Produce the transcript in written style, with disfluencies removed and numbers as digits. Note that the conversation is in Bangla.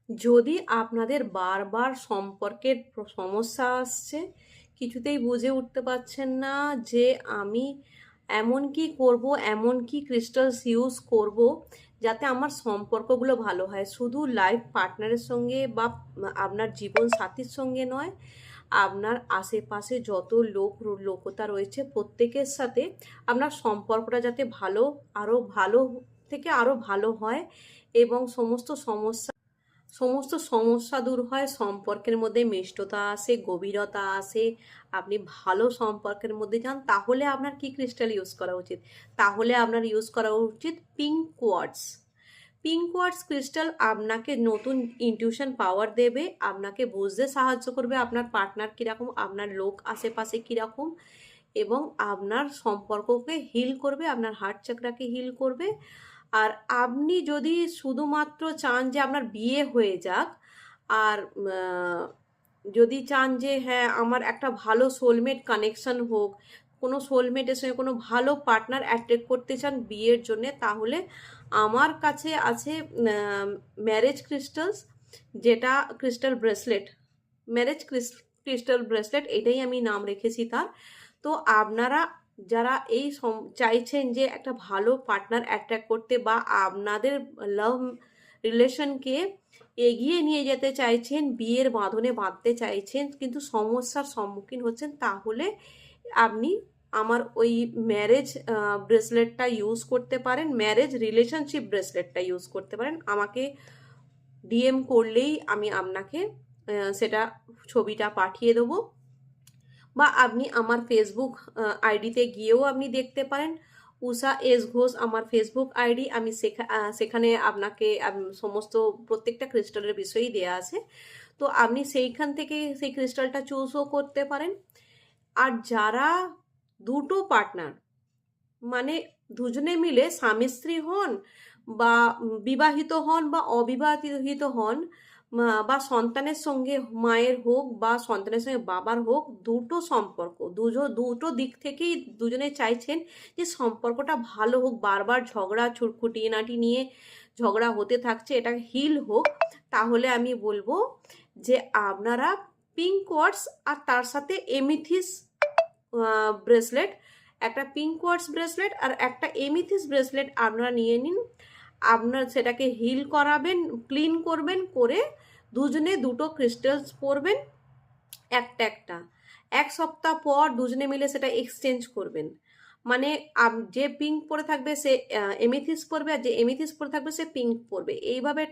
যদি আপনাদের বারবার সম্পর্কের সমস্যা আসছে, কিছুতেই বুঝে উঠতে পারছেন না যে আমি এমন কি করব, এমন কি ক্রিস্টালস ইউজ করব যাতে আমার সম্পর্কগুলো ভালো হয়, শুধু লাইফ পার্টনারের সঙ্গে বা আপনার জীবন সাথীর সঙ্গে নয়, আপনার আশেপাশে যত লোকতা রয়েছে প্রত্যেকের সাথে আপনার সম্পর্কটা যাতে ভালো, আরও ভালো থেকে আরও ভালো হয় এবং সমস্ত সমস্যা দূর হয়, সম্পর্কের মধ্যে মিষ্টতা আসে, গভীরতা আসে, আপনি ভালো সম্পর্কের মধ্যে যান, তাহলে আপনার কি ক্রিস্টাল ইউজ করা উচিত? তাহলে আপনার ইউজ করা উচিত pink quartz. Pink quartz crystal আপনাকে নতুন ইনটিউশন পাওয়ার দেবে, আপনাকে বুঝতে সাহায্য করবে আপনার পার্টনার কীরকম, আপনার লোক আশেপাশে কীরকম, এবং আপনার সম্পর্ককে হিল করবে, আপনার হার্ট চাকরাকে হিল করবে। আর আপনি যদি শুধুমাত্র চান যে আপনার বিয়ে হয়ে যাক, আর যদি চান যে হ্যাঁ আমার একটা ভালো সোলমেট কানেকশন হোক, কোনো সোলমেটের সঙ্গে কোনো ভালো পার্টনার অ্যাট্রাক্ট করতে চান বিয়ের জন্যে, তাহলে আমার কাছে আছে ম্যারেজ ক্রিস্টালস, যেটা crystal bracelet, marriage crystal bracelet, এটাই আমি নাম রেখেছি তার। তো আপনারা যারা চাইছেন যে একটা ভালো পার্টনার অ্যাট্রাক্ট করতে বা আপনাদের লাভ রিলেশনকে এগিয়ে নিয়ে যেতে চাইছেন, বিয়ের বাঁধনে বাঁধতে চাইছেন, কিন্তু সমস্যার সম্মুখীন হচ্ছেন, তাহলে আপনি আমার ওই ম্যারেজ ব্রেসলেটটা ইউজ করতে পারেন, ম্যারেজ রিলেশনশিপ ব্রেসলেটটা ইউজ করতে পারেন। আমাকে ডিএম করলেই আমি আপনাকে সেটা ছবিটা পাঠিয়ে দেবো, বা আপনি আমার ফেসবুক আইডিতে গিয়েও আপনি দেখতে পারেন। উষা এস ঘোষ আমার ফেসবুক আইডি, আমি সেখানে আপনাকে সমস্ত প্রত্যেকটা ক্রিস্টালের বিষয়ই দেয়া আছে, তো আপনি সেইখান থেকে সেই ক্রিস্টালটা চুজও করতে পারেন। আর যারা দুটো পার্টনার, মানে দুজনে মিলে স্বামী স্ত্রী হন, বা বিবাহিত হন বা অবিবাহিত হন, বা সন্তানের সঙ্গে মায়ের হোক বা সন্তানের সঙ্গে বাবার হোক, দুটো সম্পর্ক দুটো দিক থেকেই দুজনে চাইছেন যে সম্পর্কটা ভালো হোক, বারবার ঝগড়া খুঁটিনাটি নিয়ে ঝগড়া হতে থাকছে, এটা হিল হোক, তাহলে আমি বলবো যে আপনারা পিঙ্ক কোয়ার্টজ আর তার সাথে এমিথিস ব্রেসলেট, একটা পিঙ্ক কোয়ার্টজ ব্রেসলেট আর একটা এমিথিস ব্রেসলেট আপনারা নিয়ে নিন। আপনার সেটাকে হিল করাবেন, ক্লিন করবেন, করে দুজনে দুটো ক্রিস্টালস পরবেন একটা একটা। এক সপ্তাহ পর দুজনে মিলে সেটা এক্সচেঞ্জ করবেন, মানে যে পিঙ্ক পরে থাকবে সে এমিথিস পরবে, আর যে এমিথিস পরে থাকবে সে পিঙ্ক পরবে, এইভাবে